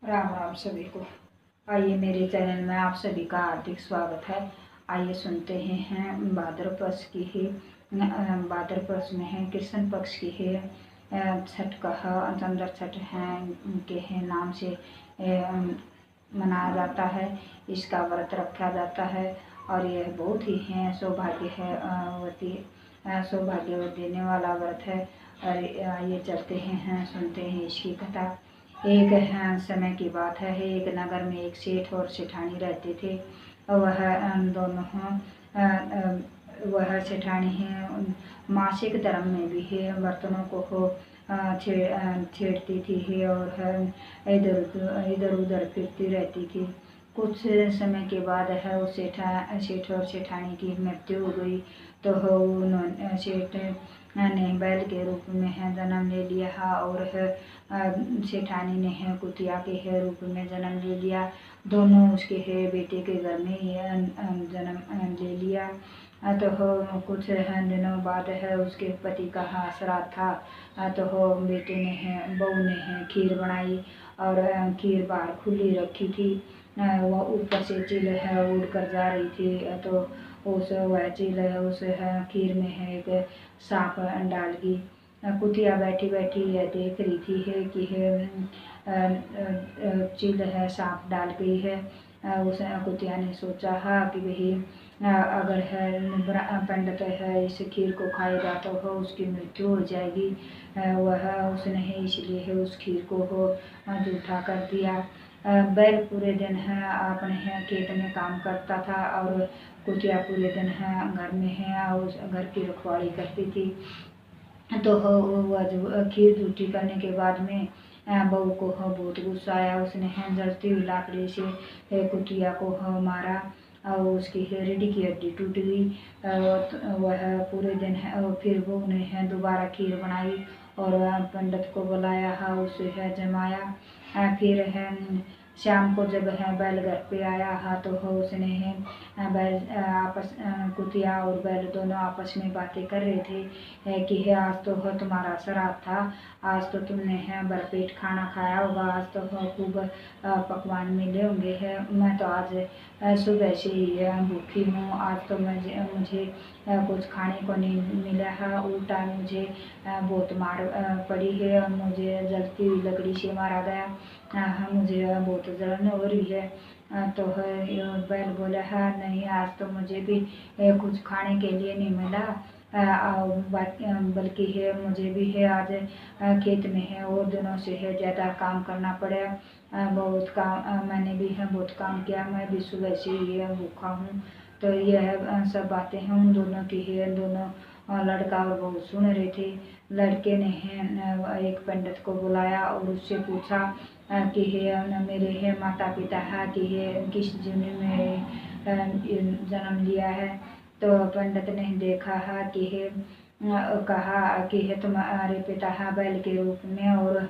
राम राम सभी को। आइए मेरे चैनल में आप सभी का हार्दिक स्वागत है। आइए सुनते हैं भाद्रपद की ही भाद्रपद में है कृष्ण पक्ष की है छठ कहा चंद्र छठ है के है नाम से मनाया जाता है। इसका व्रत रखा जाता है और यह बहुत ही है सौभाग्य देने वाला व्रत है। और ये चलते हैं सुनते हैं इसकी कथा। एक समय की बात है, एक नगर में एक सेठ और सेठानी रहते थे। वह सेठानी है मासिक धर्म में भी है बर्तनों को छेड़ती थी और इधर उधर फिरती रहती थी। कुछ समय के बाद है उस सेठ और सेठानी की मृत्यु हो गई। तो उन्होंने सेठ ने बैल के रूप में है जन्म ले लिया और सेठानी ने है कुतिया के है रूप में जन्म ले लिया। दोनों उसके है बेटे के घर में जन्म ले लिया। तो कुछ दिनों बाद है उसके पति का श्राद्ध था। तो बेटे ने है बहू ने है खीर बनाई और खीर बाहर खुली रखी थी। वह ऊपर से चील है उड़ कर जा रही थी। तो वह चील है उस खीर में है एक सांप डाल दी। कुतिया बैठी बैठी यह देख रही थी है कि चील है सांप डाल गई है। उस कुतिया ने सोचा कि भाई अगर है पंडित है इस खीर को खाएगा तो उसकी मृत्यु हो जाएगी। वह उसने इसलिए है उस खीर को जूठा कर दिया। बैल पूरे दिन है अपने है खेत में काम करता था और कुतिया पूरे दिन है घर में है उस घर की रखवाली करती थी। तो वह जो खीर जूठी करने के बाद में बहू को बहुत गुस्सा आया। उसने जलती हुई लाकड़ी से कुतिया को मारा और उसकी रीढ़ की हड्डी टूट गई। वह पूरे दिन है फिर बहू ने है दोबारा खीर बनाई और पंडित को बुलाया उसे है जमाया। फिर है शाम को जब है बैल घर पे आया तो उसने है बैल कुतिया और बैल दोनों आपस में बातें कर रहे थे कि है आज तो तुम्हारा श्राद्ध था, आज तो तुमने है भरपेट खाना खाया होगा, आज तो खूब पकवान मिले होंगे। है मैं तो आज सुबह से ही भूखी हूँ, आज तो मुझे कुछ खाने को नहीं मिला है, उल्टा मुझे बहुत मार पड़ी है, मुझे जलती हुई लकड़ी से मारा गया, मुझे बहुत जलन हो रही है। तो बैल बोला नहीं आज तो मुझे भी कुछ खाने के लिए नहीं मिला, बल्कि है मुझे भी है आज खेत में है और दिनों से है ज़्यादा काम करना पड़ा। बहुत काम मैंने भी है बहुत काम किया, मैं भी सुबह से ही भूखा हूँ। तो यह सब बातें हैं उन दोनों की है। दोनों लड़का और बहू सुन रहे थे। लड़के ने है एक पंडित को बुलाया और उससे पूछा कि है मेरे है माता पिता है कि है किस जन्म में जन्म लिया है। तो पंडित ने देखा है कि है कहा कि है तुम्हारे पिता है बैल के रूप में और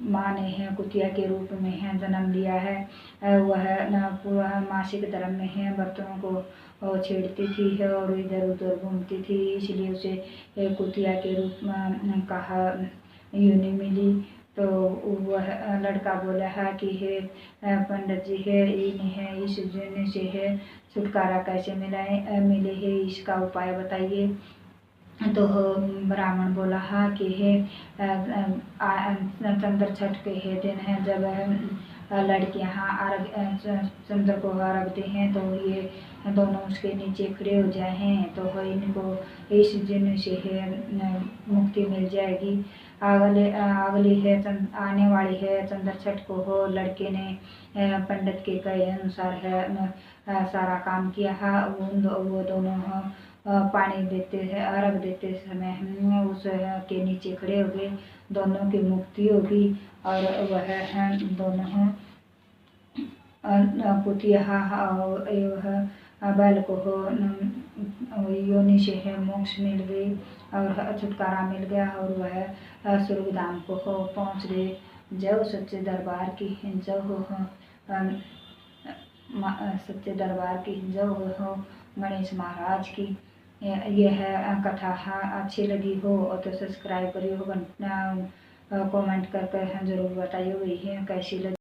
माँ ने है कुतिया के रूप में है जन्म लिया है। वह मासिक धर्म में है बर्तनों को छेड़ती थी है और इधर उधर घूमती थी, इसलिए उसे कुतिया के रूप में कहा योनि मिली। तो वह लड़का बोला है कि है पंडित जी है इन है इस योनि से है छुटकारा कैसे मिले है इसका उपाय बताइए। तो ब्राह्मण बोला कि है चंद्र छठ के है दिन है जब लड़कियाँ चंद्र को अर्घ दें हैं तो ये दोनों उसके नीचे खड़े हो जाए हैं तो इनको इस दिन से है मुक्ति मिल जाएगी। अगली है आने वाली है चंद्र छठ को लड़के ने पंडित के कहे अनुसार है सारा काम किया है। वो दोनों पानी देते हैं अर्घ देते समय उस के नीचे खड़े हो गए, दोनों की मुक्ति होगी और वह दोनों कुतिया बैल को योनि से है मोक्ष मिल गई और छुटकारा मिल गया और वह स्वर्गधाम को पहुँच गए। जय सच्चे दरबार की जय हो, सच्चे दरबार की जय हो, गणेश महाराज की। यह कथा अच्छी लगी हो तो सब्सक्राइब करियो, कमेंट करके ज़रूर बताइए वही कैसी लगी।